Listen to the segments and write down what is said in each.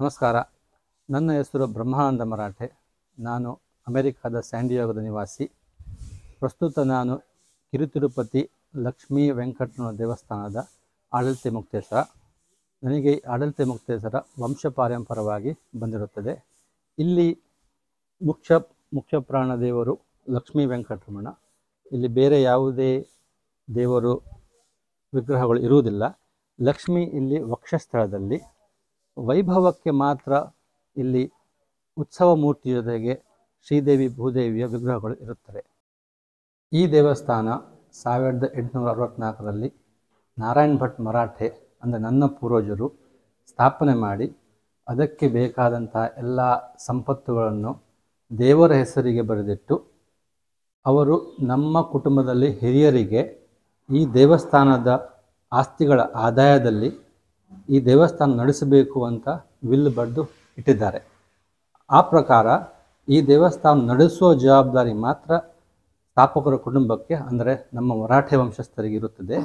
ನಮಸ್ಕಾರ. ನನ್ನ ಹೆಸರು ಬ್ರಹ್ಮಾನಂದ ಮರಾಠೆ. ನಾನು ಅಮೆರಿಕದ ಸ್ಯಾಂಡಿಯಾಗೋದ ನಿವಾಸಿ. ಪ್ರಸ್ತುತ ನಾನು ಕಿರುತಿರುಪತಿ ಲಕ್ಷ್ಮೀ ವೆಂಕಟರಮಣ ದೇವಸ್ಥಾನದ ಆಡಳಿತ ಮುಕ್ತೇಶ್ವರ. ನನಗೆ ಆಡಳಿತ ಮುಕ್ತೇಶ್ವರ ವಂಶ ಪಾರಂಪರವಾಗಿ ಬಂದಿರುತ್ತದೆ. ಇಲ್ಲಿ ಮುಖ್ಯ ಪ್ರಾಣ ದೇವರು ಲಕ್ಷ್ಮೀ ವೆಂಕಟರಮಣ. ಇಲ್ಲಿ ಬೇರೆ ಯಾವುದೇ ದೇವರು ವಿಗ್ರಹಗಳು ಇರುವುದಿಲ್ಲ. ಲಕ್ಷ್ಮಿ ಇಲ್ಲಿ ವಕ್ಷಸ್ಥಳದಲ್ಲಿ, ವೈಭವಕ್ಕೆ ಮಾತ್ರ ಇಲ್ಲಿ ಉತ್ಸವ ಮೂರ್ತಿ ಜೊತೆಗೆ ಶ್ರೀದೇವಿ ಭೂದೇವಿಯ ವಿಗ್ರಹಗಳು ಇರುತ್ತವೆ. ಈ ದೇವಸ್ಥಾನ 1864ರಲ್ಲಿ ನಾರಾಯಣ್ ಭಟ್ ಮರಾಠೆ ಅಂದರೆ ನನ್ನ ಪೂರ್ವಜರು ಸ್ಥಾಪನೆ ಮಾಡಿ, ಅದಕ್ಕೆ ಬೇಕಾದಂಥ ಎಲ್ಲ ಸಂಪತ್ತುಗಳನ್ನು ದೇವರ ಹೆಸರಿಗೆ ಬರೆದಿಟ್ಟು, ಅವರು ನಮ್ಮ ಕುಟುಂಬದಲ್ಲಿ ಹಿರಿಯರಿಗೆ ಈ ದೇವಸ್ಥಾನದ ಆಸ್ತಿಗಳ ಆದಾಯದಲ್ಲಿ ಈ ದೇವಸ್ಥಾನ ನಡೆಸಬೇಕು ಅಂತ ವಿಲ್ ಬರೆದು ಇಟ್ಟಿದ್ದಾರೆ. ಆ ಪ್ರಕಾರ ಈ ದೇವಸ್ಥಾನ ನಡೆಸುವ ಜವಾಬ್ದಾರಿ ಮಾತ್ರ ಸ್ಥಾಪಕರ ಕುಟುಂಬಕ್ಕೆ, ಅಂದರೆ ನಮ್ಮ ಮರಾಠೆ ವಂಶಸ್ಥರಿಗೆ ಇರುತ್ತದೆ.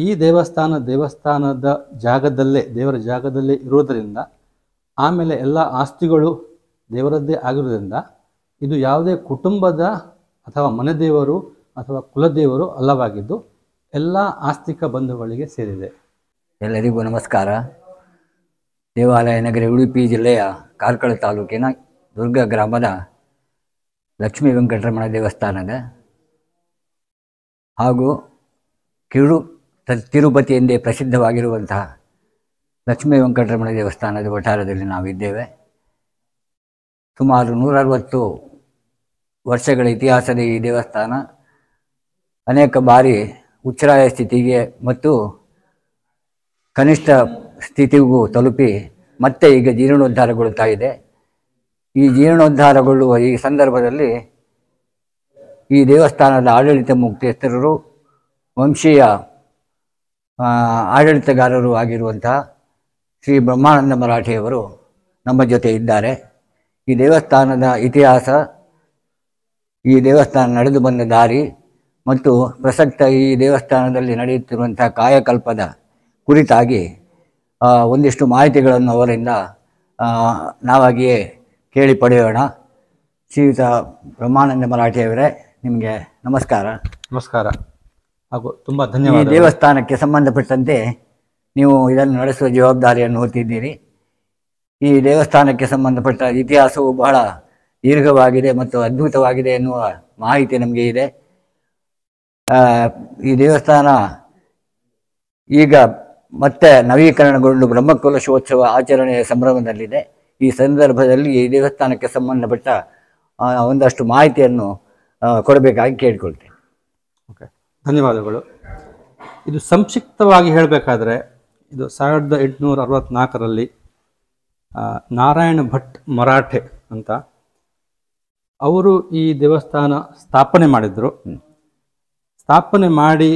ಈ ದೇವಸ್ಥಾನದ ಜಾಗದಲ್ಲೇ, ದೇವರ ಜಾಗದಲ್ಲೇ ಇರುವುದರಿಂದ, ಆಮೇಲೆ ಎಲ್ಲ ಆಸ್ತಿಗಳು ದೇವರದ್ದೇ ಆಗಿರೋದ್ರಿಂದ, ಇದು ಯಾವುದೇ ಕುಟುಂಬದ ಅಥವಾ ಮನೆದೇವರು ಅಥವಾ ಕುಲದೇವರು ಅಲ್ಲವಾಗಿದ್ದು ಎಲ್ಲ ಆಸ್ತಿಕ ಬಂಧುಗಳಿಗೆ ಸೇರಿದೆ. ಎಲ್ಲರಿಗೂ ನಮಸ್ಕಾರ. ದೇವಾಲಯ ನಗರಿ ಉಡುಪಿ ಜಿಲ್ಲೆಯ ಕಾರ್ಕಳ ತಾಲೂಕಿನ ದುರ್ಗ ಗ್ರಾಮದ ಲಕ್ಷ್ಮೀ ವೆಂಕಟರಮಣ ದೇವಸ್ಥಾನದ ಹಾಗೂ ತಿರುಪತಿ ಎಂದೇ ಪ್ರಸಿದ್ಧವಾಗಿರುವಂತಹ ಲಕ್ಷ್ಮೀ ವೆಂಕಟರಮಣ ದೇವಸ್ಥಾನದ ವಠಾರದಲ್ಲಿ ನಾವಿದ್ದೇವೆ. ಸುಮಾರು 160 ವರ್ಷಗಳ ಇತಿಹಾಸದ ಈ ದೇವಸ್ಥಾನ ಅನೇಕ ಬಾರಿ ಉಚ್ಛ್ರಾಯ ಸ್ಥಿತಿಗೆ ಮತ್ತು ಕನಿಷ್ಠ ಸ್ಥಿತಿಗೂ ತಲುಪಿ ಮತ್ತೆ ಈಗ ಜೀರ್ಣೋದ್ಧಾರಗೊಳ್ಳುತ್ತಾ ಇದೆ. ಈ ಜೀರ್ಣೋದ್ಧಾರಗೊಳ್ಳುವ ಈ ಸಂದರ್ಭದಲ್ಲಿ ಈ ದೇವಸ್ಥಾನದ ಆಡಳಿತ ಮುಕ್ತೇಶ್ವರರು ವಂಶೀಯ ಆಡಳಿತಗಾರರು ಆಗಿರುವಂತಹ ಶ್ರೀ ಬ್ರಹ್ಮಾನಂದ ಮರಾಠೆಯವರು ನಮ್ಮ ಜೊತೆ ಇದ್ದಾರೆ. ಈ ದೇವಸ್ಥಾನದ ಇತಿಹಾಸ, ಈ ದೇವಸ್ಥಾನ ನಡೆದು ಬಂದ ದಾರಿ ಮತ್ತು ಪ್ರಸಕ್ತ ಈ ದೇವಸ್ಥಾನದಲ್ಲಿ ನಡೆಯುತ್ತಿರುವಂಥ ಕಾಯಕಲ್ಪದ ಕುರಿತಾಗಿ ಒಂದಿಷ್ಟು ಮಾಹಿತಿಗಳನ್ನು ಅವರಿಂದ ನಾವಾಗಿಯೇ ಕೇಳಿ ಪಡೆಯೋಣ. ಶ್ರೀಯುತ ಬ್ರಹ್ಮಾನಂದ ಮರಾಠೆಯವರೇ, ನಿಮಗೆ ನಮಸ್ಕಾರ. ನಮಸ್ಕಾರ ಹಾಗೂ ತುಂಬ ಧನ್ಯವಾದ. ಈ ದೇವಸ್ಥಾನಕ್ಕೆ ಸಂಬಂಧಪಟ್ಟಂತೆ ನೀವು ಇದನ್ನು ನಡೆಸುವ ಜವಾಬ್ದಾರಿಯನ್ನು ಹೊತ್ತಿದ್ದೀರಿ. ಈ ದೇವಸ್ಥಾನಕ್ಕೆ ಸಂಬಂಧಪಟ್ಟ ಇತಿಹಾಸವು ಬಹಳ ದೀರ್ಘವಾಗಿದೆ ಮತ್ತು ಅದ್ಭುತವಾಗಿದೆ ಎನ್ನುವ ಮಾಹಿತಿ ನಮಗೆ ಇದೆ. ಈ ದೇವಸ್ಥಾನ ಈಗ ಮತ್ತೆ ನವೀಕರಣಗೊಂಡು ಬ್ರಹ್ಮಕಲಶೋತ್ಸವ ಆಚರಣೆಯ ಸಂಭ್ರಮದಲ್ಲಿದೆ. ಈ ಸಂದರ್ಭದಲ್ಲಿ ಈ ದೇವಸ್ಥಾನಕ್ಕೆ ಸಂಬಂಧಪಟ್ಟ ಒಂದಷ್ಟು ಮಾಹಿತಿಯನ್ನು ಕೊಡಬೇಕಾಗಿ ಕೇಳಿಕೊಳ್ತೇನೆ. ಓಕೆ, ಧನ್ಯವಾದಗಳು. ಇದು ಸಂಕ್ಷಿಪ್ತವಾಗಿ ಹೇಳಬೇಕಾದ್ರೆ, ಇದು 1864ರಲ್ಲಿ ನಾರಾಯಣ ಭಟ್ ಮರಾಠೆ ಅಂತ ಅವರು ಈ ದೇವಸ್ಥಾನ ಸ್ಥಾಪನೆ ಮಾಡಿದರು. ಸ್ಥಾಪನೆ ಮಾಡಿ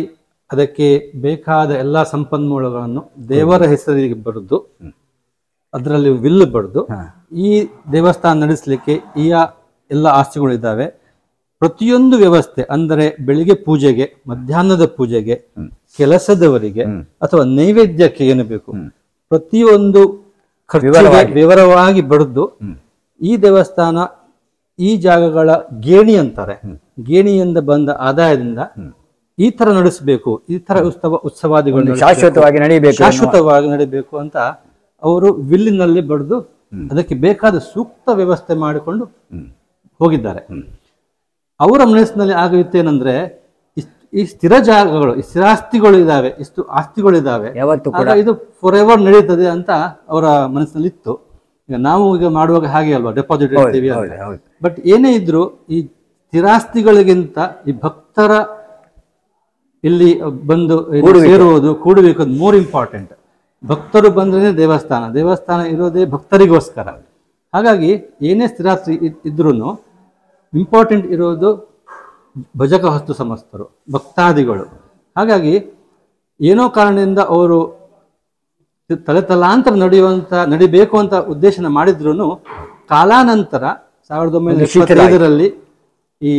ಅದಕ್ಕೆ ಬೇಕಾದ ಎಲ್ಲ ಸಂಪನ್ಮೂಲಗಳನ್ನು ದೇವರ ಹೆಸರಿಗೆ ಬರೆದು, ಅದರಲ್ಲಿ ವಿಲ್ ಬರೆದು, ಈ ದೇವಸ್ಥಾನ ನಡೆಸಲಿಕ್ಕೆ ಈ ಎಲ್ಲ ಆಸ್ತಿಗಳಿದ್ದಾವೆ. ಪ್ರತಿಯೊಂದು ವ್ಯವಸ್ಥೆ ಅಂದರೆ ಬೆಳಿಗ್ಗೆ ಪೂಜೆಗೆ, ಮಧ್ಯಾಹ್ನದ ಪೂಜೆಗೆ, ಕೆಲಸದವರಿಗೆ ಅಥವಾ ನೈವೇದ್ಯಕ್ಕೆ ಏನು ಬೇಕು ಪ್ರತಿಯೊಂದು ವಿವರವಾಗಿ ಬರೆದು, ಈ ದೇವಸ್ಥಾನ ಈ ಜಾಗಗಳ ಗೇಣಿ ಅಂತಾರೆ, ಗೇಣಿಯಿಂದ ಬಂದ ಆದಾಯದಿಂದ ಈ ತರ ನಡೆಸಬೇಕು, ಈ ತರ ಉತ್ಸವಾದಿಗಳು ಶಾಶ್ವತವಾಗಿ ನಡೀಬೇಕು ಅಂತ ಅವರು ವಿಲ್ಲಿನಲ್ಲಿ ಬರೆದು ಅದಕ್ಕೆ ಬೇಕಾದ ಸೂಕ್ತ ವ್ಯವಸ್ಥೆ ಮಾಡಿಕೊಂಡು ಹೋಗಿದ್ದಾರೆ. ಅವರ ಮನಸ್ಸಿನಲ್ಲಿ ಆಗಿತ್ತೇನೆಂದ್ರೆ, ಈ ಸ್ಥಿರ ಜಾಗಗಳು, ಈ ಸ್ಥಿರಾಸ್ತಿಗಳು ಇದಾವೆ, ಇಷ್ಟು ಆಸ್ತಿಗಳಿದ್ದಾವೆ, ಇದು ಫಾರ್ ಎವರ್ ನಡೀತದೆ ಅಂತ ಅವರ ಮನಸ್ಸಿನಲ್ಲಿ ಇತ್ತು. ಈಗ ನಾವು ಈಗ ಮಾಡುವಾಗ ಹಾಗೆ ಅಲ್ವಾ, ಡೆಪಾಸಿಟ್ ಇಡ್ತೀವಿ. ಬಟ್ ಏನೇ ಇದ್ರು ಈ ಸ್ಥಿರಾಸ್ತಿಗಳಿಗಿಂತ ಈ ಭಕ್ತರ ಇಲ್ಲಿ ಬಂದು ಸೇರುವುದು, ಕೂಡಬೇಕು, ಮೋರ್ ಇಂಪಾರ್ಟೆಂಟ್. ಭಕ್ತರು ಬಂದ್ರೆ ದೇವಸ್ಥಾನ ಇರೋದೇ ಭಕ್ತರಿಗೋಸ್ಕರ. ಹಾಗಾಗಿ ಏನೇ ಸ್ಥಿರಾಸ್ತಿ ಇದ್ರೂ ಇಂಪಾರ್ಟೆಂಟ್ ಇರೋದು ಭಜಕ ಹಸ್ತು ಸಮಸ್ತರು, ಭಕ್ತಾದಿಗಳು. ಹಾಗಾಗಿ ಏನೋ ಕಾರಣದಿಂದ ಅವರು ತಲೆತಲಾಂತರ ನಡಿಬೇಕು ಅಂತ ಉದ್ದೇಶನ ಮಾಡಿದ್ರು, ಕಾಲಾನಂತರ 1975ರಲ್ಲಿ ಈ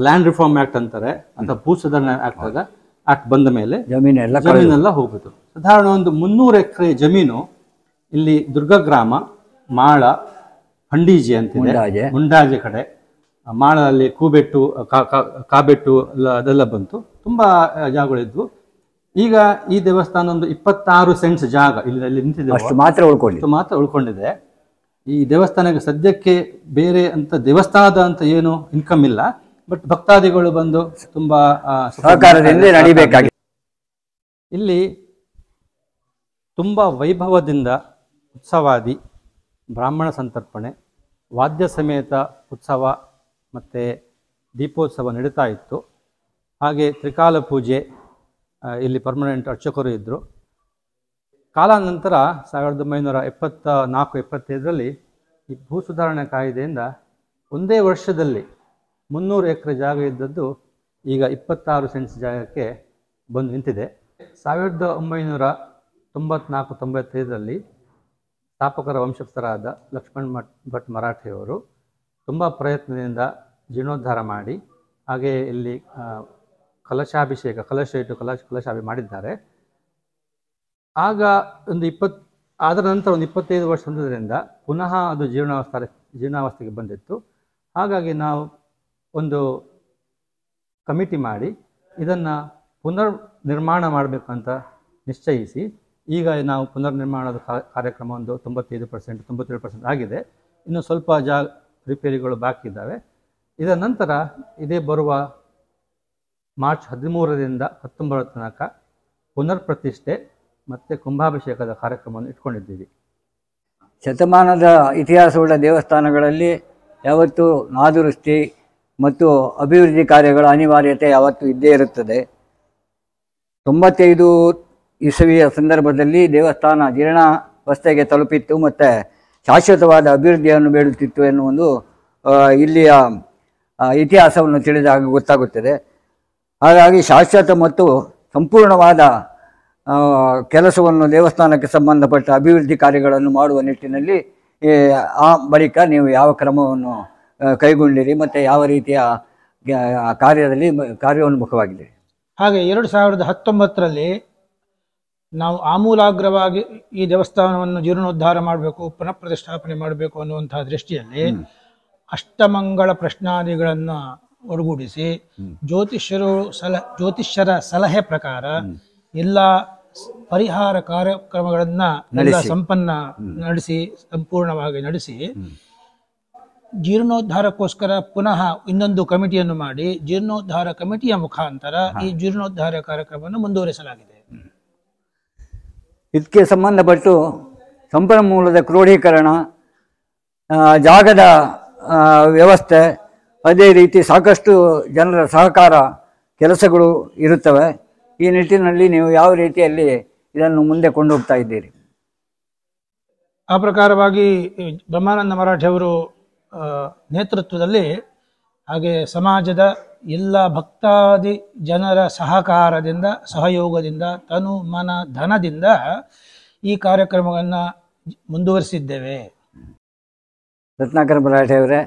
ಲ್ಯಾಂಡ್ ರಿಫಾರ್ಮ್ ಆಕ್ಟ್ ಅಂತಾರೆ ಅಥವಾ ಭೂ ಸುಧಾರಣಾ ಆಕ್ಟ್ ಬಂದ ಮೇಲೆ ಜಮೀನೆಲ್ಲ ಹೋಗ್ಬಿಟ್ಟು ಸಾಧಾರಣ ಒಂದು 300 ಎಕರೆ ಜಮೀನು ಇಲ್ಲಿ ದುರ್ಗಗ್ರಾಮ, ಮಾಳ, ಫಂಡೀಜಿ ಅಂತಿದೆ, ಮುಂಡಾಜೆ. ಮುಂಡಾಜೆ ಕಡೆ, ಮಾಳದಲ್ಲಿ ಕೂಬೆಟ್ಟು, ಕಾಬೆಟ್ಟು ಅದೆಲ್ಲ ಬಂತು. ತುಂಬಾ ಜಾಗಗಳಿದ್ವು. ಈಗ ಈ ದೇವಸ್ಥಾನ ಒಂದು 26 ಸೆಂಟ್ಸ್ ಜಾಗ ಇಲ್ಲಿ ನಿಂತಿದೆ, ಅಷ್ಟು ಮಾತ್ರ ಉಳ್ಕೊಂಡಿದೆ. ಈ ದೇವಸ್ಥಾನಕ್ಕೆ ಸದ್ಯಕ್ಕೆ ಬೇರೆ ಅಂತ ದೇವಸ್ಥಾನದ ಅಂತ ಏನು ಇನ್ಕಮ್ ಇಲ್ಲ, ಬಟ್ ಭಕ್ತಾದಿಗಳು ಬಂದು ತುಂಬಾ ಸಹಕಾರದಿಂದ ನಡಿಬೇಕಾಗಿದೆ. ಇಲ್ಲಿ ತುಂಬ ವೈಭವದಿಂದ ಉತ್ಸವಾದಿ, ಬ್ರಾಹ್ಮಣ ಸಂತರ್ಪಣೆ, ವಾದ್ಯ ಸಮೇತ ಉತ್ಸವ ಮತ್ತು ದೀಪೋತ್ಸವ ನಡೀತಾ ಇತ್ತು. ಹಾಗೆ ತ್ರಿಕಾಲ ಪೂಜೆ, ಇಲ್ಲಿ ಪರ್ಮನೆಂಟ್ ಅರ್ಚಕರು ಇದ್ದರು. ಕಾಲಾನಂತರ 1974-75ರಲ್ಲಿ ಈ ಭೂ ಸುಧಾರಣೆ ಕಾಯ್ದೆಯಿಂದ ಒಂದೇ ವರ್ಷದಲ್ಲಿ 300 ಎಕರೆ ಜಾಗ ಇದ್ದದ್ದು ಈಗ 26 ಸೆಂಟ್ಸ್ ಜಾಗಕ್ಕೆ ಬಂದು ನಿಂತಿದೆ. 1994-95ರಲ್ಲಿ ಸ್ಥಾಪಕರ ವಂಶಸ್ಥರಾದ ಲಕ್ಷ್ಮಣ್ ಭಟ್ ಮರಾಠೆಯವರು ತುಂಬ ಪ್ರಯತ್ನದಿಂದ ಜೀರ್ಣೋದ್ಧಾರ ಮಾಡಿ, ಹಾಗೆ ಇಲ್ಲಿ ಕಲಶಾಭಿಷೇಕ, ಕಲಶಾಭಿ ಮಾಡಿದ್ದಾರೆ. ಆಗ ಒಂದು ಅದರ ನಂತರ ಒಂದು 25 ವರ್ಷ ಹೊಂದೋದ್ರಿಂದ ಪುನಃ ಅದು ಜೀರ್ಣಾವಸ್ಥೆಗೆ ಬಂದಿತ್ತು. ಹಾಗಾಗಿ ನಾವು ಒಂದು ಕಮಿಟಿ ಮಾಡಿ ಇದನ್ನು ಪುನರ್ ನಿರ್ಮಾಣ ಮಾಡಬೇಕಂತ ನಿಶ್ಚಯಿಸಿ, ಈಗ ನಾವು ಪುನರ್ ನಿರ್ಮಾಣದ ಕಾರ್ಯಕ್ರಮ ಒಂದು 95%, 97% ಆಗಿದೆ. ಇನ್ನು ಸ್ವಲ್ಪ ರಿಪೇರಿಗಳು ಬಾಕಿ ಇದ್ದಾವೆ. ಇದರ ನಂತರ ಇದೇ ಬರುವ ಮಾರ್ಚ್ 13ರಿಂದ 19 ತನಕ ಪುನರ್ ಪ್ರತಿಷ್ಠೆ ಮತ್ತು ಕುಂಭಾಭಿಷೇಕದ ಕಾರ್ಯಕ್ರಮವನ್ನು ಇಟ್ಕೊಂಡಿದ್ದೀವಿ. ಶತಮಾನದ ಇತಿಹಾಸವುಳ್ಳ ದೇವಸ್ಥಾನಗಳಲ್ಲಿ ಯಾವತ್ತೂ ನಾದುರಸ್ತಿ ಮತ್ತು ಅಭಿವೃದ್ಧಿ ಕಾರ್ಯಗಳ ಅನಿವಾರ್ಯತೆ ಯಾವತ್ತೂ ಇದ್ದೇ ಇರುತ್ತದೆ. 95 ಇಸವಿಯ ಸಂದರ್ಭದಲ್ಲಿ ದೇವಸ್ಥಾನ ಜೀರ್ಣಾವಸ್ಥೆಗೆ ತಲುಪಿತ್ತು ಮತ್ತು ಶಾಶ್ವತವಾದ ಅಭಿವೃದ್ಧಿಯನ್ನು ಬೇಡುತ್ತಿತ್ತು ಎನ್ನುವುದು ಇಲ್ಲಿಯ ಇತಿಹಾಸವನ್ನು ತಿಳಿದಾಗ ಗೊತ್ತಾಗುತ್ತದೆ. ಹಾಗಾಗಿ ಶಾಶ್ವತ ಮತ್ತು ಸಂಪೂರ್ಣವಾದ ಕೆಲಸವನ್ನು ದೇವಸ್ಥಾನಕ್ಕೆ ಸಂಬಂಧಪಟ್ಟ ಅಭಿವೃದ್ಧಿ ಕಾರ್ಯಗಳನ್ನು ಮಾಡುವ ನಿಟ್ಟಿನಲ್ಲಿ ಆ ಬಳಿಕ ನೀವು ಯಾವ ಕ್ರಮವನ್ನು ಕೈಗೊಂಡಿರಿ ಮತ್ತು ಯಾವ ರೀತಿಯ ಕಾರ್ಯೋನ್ಮುಖವಾಗಿದೆ? ಹಾಗೆ 2019ರಲ್ಲಿ ನಾವು ಆಮೂಲಾಗ್ರವಾಗಿ ಈ ದೇವಸ್ಥಾನವನ್ನು ಜೀರ್ಣೋದ್ಧಾರ ಮಾಡಬೇಕು, ಪುನಃ ಪ್ರತಿಷ್ಠಾಪನೆ ಮಾಡಬೇಕು ಅನ್ನುವಂತಹ ದೃಷ್ಟಿಯಲ್ಲಿ ಅಷ್ಟಮಂಗಳ ಪ್ರಶ್ನಾದಿಗಳನ್ನು ಒಳಗೂಡಿಸಿ ಜ್ಯೋತಿಷ್ಯರ ಸಲಹೆ ಪ್ರಕಾರ ಎಲ್ಲ ಪರಿಹಾರ ಕಾರ್ಯಕ್ರಮಗಳನ್ನು ಸಂಪೂರ್ಣವಾಗಿ ನಡೆಸಿ ಜೀರ್ಣೋದ್ಧಾರಕ್ಕೋಸ್ಕರ ಪುನಃ ಇನ್ನೊಂದು ಕಮಿಟಿಯನ್ನು ಮಾಡಿ ಜೀರ್ಣೋದ್ಧಾರ ಕಮಿಟಿಯ ಮುಖಾಂತರ ಈ ಜೀರ್ಣೋದ್ಧಾರ ಕಾರ್ಯಕ್ರಮವನ್ನು ಮುಂದುವರಿಸಲಾಗಿದೆ. ಇದಕ್ಕೆ ಸಂಬಂಧಪಟ್ಟು ಸಂಪನ್ಮೂಲದ ಕ್ರೋಢೀಕರಣ, ಜಾಗದ ವ್ಯವಸ್ಥೆ, ಅದೇ ರೀತಿ ಸಾಕಷ್ಟು ಜನರ ಸಹಕಾರ ಕೆಲಸಗಳು ಇರುತ್ತವೆ. ಈ ನಿಟ್ಟಿನಲ್ಲಿ ನೀವು ಯಾವ ರೀತಿಯಲ್ಲಿ ಇದನ್ನು ಮುಂದೆ ಕೊಂಡೋಗ್ತಾ ಇದ್ದೀರಿ? ಆ ಪ್ರಕಾರವಾಗಿ ಬ್ರಹ್ಮಾನಂದ ಮರಾಠಿಯವರು ನೇತೃತ್ವದಲ್ಲಿ ಹಾಗೆ ಸಮಾಜದ ಎಲ್ಲ ಭಕ್ತಾದಿ ಜನರ ಸಹಕಾರದಿಂದ, ಸಹಯೋಗದಿಂದ, ತನು ಮನ ಧನದಿಂದ ಈ ಕಾರ್ಯಕ್ರಮವನ್ನು ಮುಂದುವರಿಸಿದ್ದೇವೆ. ರತ್ನಾಕರ ಮರಾಠಿಯವರೇ,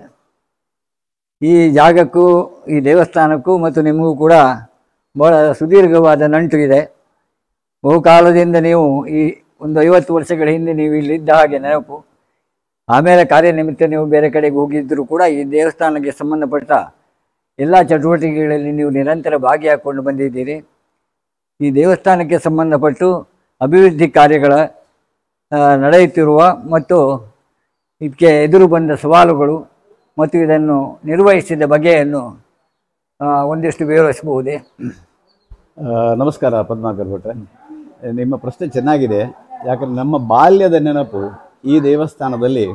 ಈ ಜಾಗಕ್ಕೂ ಈ ದೇವಸ್ಥಾನಕ್ಕೂ ಮತ್ತು ನಿಮಗೂ ಕೂಡ ಬಹಳ ಸುದೀರ್ಘವಾದ ನಂಟು ಇದೆ. ಬಹುಕಾಲದಿಂದ ನೀವು ಈ ಒಂದು 50 ವರ್ಷಗಳ ಹಿಂದೆ ನೀವು ಇಲ್ಲಿದ್ದ ಹಾಗೆ ನೆನಪು. ಆಮೇಲೆ ಕಾರ್ಯನಿಮಿತ್ತ ನೀವು ಬೇರೆ ಕಡೆಗೆ ಹೋಗಿದ್ದರೂ ಕೂಡ ಈ ದೇವಸ್ಥಾನಕ್ಕೆ ಸಂಬಂಧಪಟ್ಟ ಎಲ್ಲ ಚಟುವಟಿಕೆಗಳಲ್ಲಿ ನೀವು ನಿರಂತರ ಭಾಗಿಯಾಗಿಕೊಂಡು ಬಂದಿದ್ದೀರಿ. ಈ ದೇವಸ್ಥಾನಕ್ಕೆ ಸಂಬಂಧಪಟ್ಟು ಅಭಿವೃದ್ಧಿ ಕಾರ್ಯಗಳ ನಡೆಯುತ್ತಿರುವ ಮತ್ತು ಇದಕ್ಕೆ ಎದುರು ಬಂದ ಸವಾಲುಗಳು ಮತ್ತು ಇದನ್ನು ನಿರ್ವಹಿಸಿದ ಬಗೆಯನ್ನು ಒಂದಿಷ್ಟು ವಿವರಿಸಬಹುದೇ? ನಮಸ್ಕಾರ ಪದ್ಮಾಕರ್ ಭಟ್ರೆ, ನಿಮ್ಮ ಪ್ರಶ್ನೆ ಚೆನ್ನಾಗಿದೆ. ಯಾಕಂದರೆ ನಮ್ಮ ಬಾಲ್ಯದ ನೆನಪು ಈ ದೇವಸ್ಥಾನದಲ್ಲಿ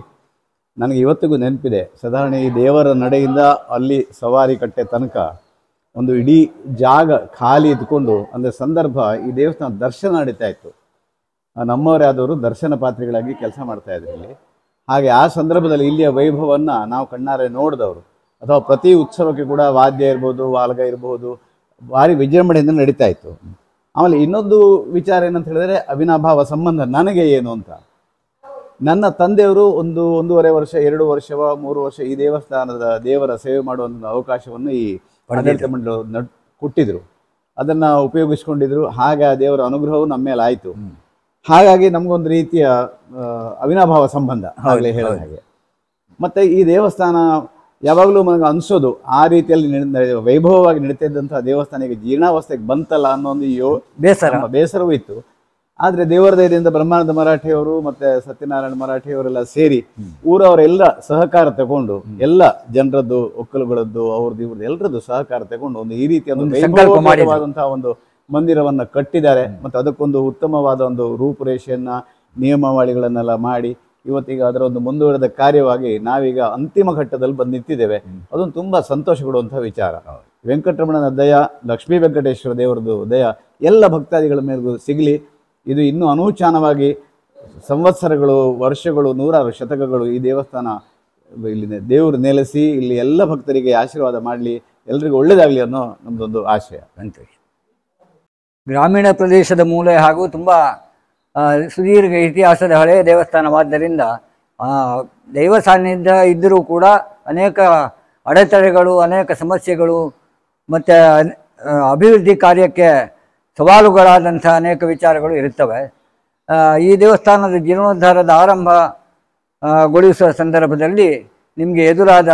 ನನಗೆ ಇವತ್ತಿಗೂ ನೆನಪಿದೆ. ಸಾಧಾರಣ ಈ ದೇವರ ನಡೆಯಿಂದ ಅಲ್ಲಿ ಸವಾರಿ ಕಟ್ಟೆ ತನಕ ಒಂದು ಇಡೀ ಜಾಗ ಖಾಲಿ ಇದ್ಕೊಂಡು ಅಂದರೆ ಸಂದರ್ಭ ಈ ದೇವಸ್ಥಾನ ದರ್ಶನ ನಡೀತಾ ಇತ್ತು. ನಮ್ಮವರೇ ಆದವರು ದರ್ಶನ ಪಾತ್ರಿಗಳಾಗಿ ಕೆಲಸ ಮಾಡ್ತಾಯಿದ್ರು ಇಲ್ಲಿ. ಹಾಗೆ ಆ ಸಂದರ್ಭದಲ್ಲಿ ಇಲ್ಲಿಯ ವೈಭವವನ್ನು ನಾವು ಕಣ್ಣಾರೆ ನೋಡಿದವರು. ಅಥವಾ ಪ್ರತಿ ಉತ್ಸವಕ್ಕೆ ಕೂಡ ವಾದ್ಯ ಇರ್ಬೋದು, ವಾಲ್ಗ ಇರ್ಬೋದು, ಭಾರಿ ವಿಜೃಂಭಣೆಯಿಂದ ನಡೀತಾ ಇತ್ತು. ಆಮೇಲೆ ಇನ್ನೊಂದು ವಿಚಾರ ಏನಂತ ಹೇಳಿದ್ರೆ, ಅವಿನಾಭಾವ ಸಂಬಂಧ ನನಗೆ ಏನು ಅಂತ. ನನ್ನ ತಂದೆಯವರು 1.5 ವರ್ಷ, 2 ವರ್ಷ, 3 ವರ್ಷ ಈ ದೇವರ ಸೇವೆ ಮಾಡುವ ಒಂದು ಅವಕಾಶವನ್ನು ಈ ಆಡಳಿತ ಮಂಡಳಿ ಕೊಟ್ಟಿದ್ರು. ಅದನ್ನು ಉಪಯೋಗಿಸ್ಕೊಂಡಿದ್ರು. ಹಾಗೆ ಆ ದೇವರ ಅನುಗ್ರಹವು ನಮ್ಮ ಮೇಲೆ ಆಯಿತು. ಹಾಗಾಗಿ ನಮಗೊಂದು ರೀತಿಯ ಅವಿನಾಭಾವ ಸಂಬಂಧ ಆಗಲೇ ಹೇಳಿದ ಹಾಗೆ. ಮತ್ತೆ ಈ ದೇವಸ್ಥಾನ ಯಾವಾಗಲೂ ನನಗೆ ಅನಿಸೋದು ಆ ರೀತಿಯಲ್ಲಿ ವೈಭವವಾಗಿ ನಡೀತಾ ಇದ್ದಂತಹ ದೇವಸ್ಥಾನಕ್ಕೆ ಜೀರ್ಣಾವಸ್ಥೆಗೆ ಬಂತಲ್ಲ ಅನ್ನೋ ಒಂದು ಬೇಸರವೂ ಇತ್ತು. ಆದರೆ ದೇವರ ದಯದಿಂದ ಬ್ರಹ್ಮಾನಂದ ಮರಾಠಿಯವರು ಮತ್ತೆ ಸತ್ಯನಾರಾಯಣ ಮರಾಠಿಯವರೆಲ್ಲ ಸೇರಿ ಊರವರೆಲ್ಲ ಸಹಕಾರ ತಗೊಂಡು, ಎಲ್ಲ ಜನರದ್ದು ಒಕ್ಕಲುಗಳದ್ದು ಅವ್ರದ್ದು ಇವ್ರದ್ದು ಎಲ್ಲರದ್ದು ಸಹಕಾರ ತಗೊಂಡು ಒಂದು ಈ ರೀತಿಯ ಒಂದು ವೈಭವವಾದಂತಹ ಒಂದು ಮಂದಿರವನ್ನ ಕಟ್ಟಿದ್ದಾರೆ. ಮತ್ತು ಅದಕ್ಕೊಂದು ಉತ್ತಮವಾದ ಒಂದು ರೂಪುರೇಷೆಯನ್ನ ನಿಯಮಾವಳಿಗಳನ್ನೆಲ್ಲ ಮಾಡಿ ಇವತ್ತೀಗ ಅದರ ಒಂದು ಮುಂದುವರೆದ ಕಾರ್ಯವಾಗಿ ನಾವೀಗ ಅಂತಿಮ ಘಟ್ಟದಲ್ಲಿ ಬಂದು ನಿಂತಿದ್ದೇವೆ. ಅದೊಂದು ತುಂಬ ಸಂತೋಷ ಕೊಡುವಂತಹ ವಿಚಾರ. ವೆಂಕಟರಮಣನ ದಯ, ಲಕ್ಷ್ಮೀ ವೆಂಕಟೇಶ್ವರ ದೇವರದ್ದು ದಯ ಎಲ್ಲ ಭಕ್ತಾದಿಗಳ ಮೇಲೆಗೂ ಸಿಗಲಿ. ಇದು ಇನ್ನೂ ಅನೂಚಾನವಾಗಿ ಸಂವತ್ಸರಗಳು, ವರ್ಷಗಳು, ನೂರಾರು ಶತಕಗಳು ಈ ದೇವಸ್ಥಾನ ಇಲ್ಲಿ ದೇವರು ನೆಲೆಸಿ ಇಲ್ಲಿ ಎಲ್ಲ ಭಕ್ತರಿಗೆ ಆಶೀರ್ವಾದ ಮಾಡಲಿ, ಎಲ್ರಿಗೂ ಒಳ್ಳೆಯದಾಗಲಿ ಅನ್ನೋ ನಮ್ಮದೊಂದು ಆಶಯ. ಗ್ರಾಮೀಣ ಪ್ರದೇಶದ ಮೂಲೆ ಹಾಗೂ ತುಂಬ ಸುದೀರ್ಘ ಇತಿಹಾಸದ ಹಳೆಯ ದೇವಸ್ಥಾನವಾದ್ದರಿಂದ ದೈವ ಸಾನ್ನಿಧ್ಯ ಇದ್ದರೂ ಕೂಡ ಅನೇಕ ಅಡೆತಡೆಗಳು, ಅನೇಕ ಸಮಸ್ಯೆಗಳು ಮತ್ತು ಅಭಿವೃದ್ಧಿ ಕಾರ್ಯಕ್ಕೆ ಸವಾಲುಗಳಾದಂಥ ಅನೇಕ ವಿಚಾರಗಳು ಇರುತ್ತವೆ. ಈ ದೇವಸ್ಥಾನದ ಜೀರ್ಣೋದ್ಧಾರದ ಆರಂಭಗೊಳಿಸುವ ಸಂದರ್ಭದಲ್ಲಿ ನಿಮಗೆ ಎದುರಾದ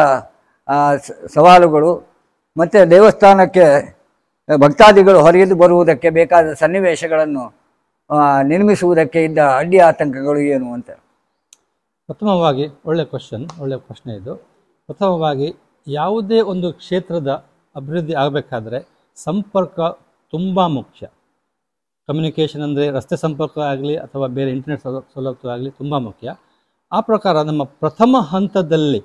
ಸವಾಲುಗಳು ಮತ್ತು ದೇವಸ್ಥಾನಕ್ಕೆ ಭಕ್ತಾದಿಗಳು ಹೊರಗೆದು ಬರುವುದಕ್ಕೆ ಬೇಕಾದ ಸನ್ನಿವೇಶಗಳನ್ನು ನಿರ್ಮಿಸುವುದಕ್ಕೆ ಇದ್ದ ಅಡ್ಡಿ ಆತಂಕಗಳು ಏನು ಅಂತ? ಪ್ರಥಮವಾಗಿ ಒಳ್ಳೆಯ ಪ್ರಶ್ನೆ ಇದು. ಪ್ರಥಮವಾಗಿ ಯಾವುದೇ ಒಂದು ಕ್ಷೇತ್ರದ ಅಭಿವೃದ್ಧಿ ಆಗಬೇಕಾದ್ರೆ ಸಂಪರ್ಕ ತುಂಬ ಮುಖ್ಯ. ಕಮ್ಯುನಿಕೇಷನ್ ಅಂದರೆ ರಸ್ತೆ ಸಂಪರ್ಕ ಆಗಲಿ ಅಥವಾ ಬೇರೆ ಇಂಟರ್ನೆಟ್ ಸೌಲಭ್ಯ ಆಗಲಿ ತುಂಬ ಮುಖ್ಯ. ಆ ಪ್ರಕಾರ ನಮ್ಮ ಪ್ರಥಮ ಹಂತದಲ್ಲಿ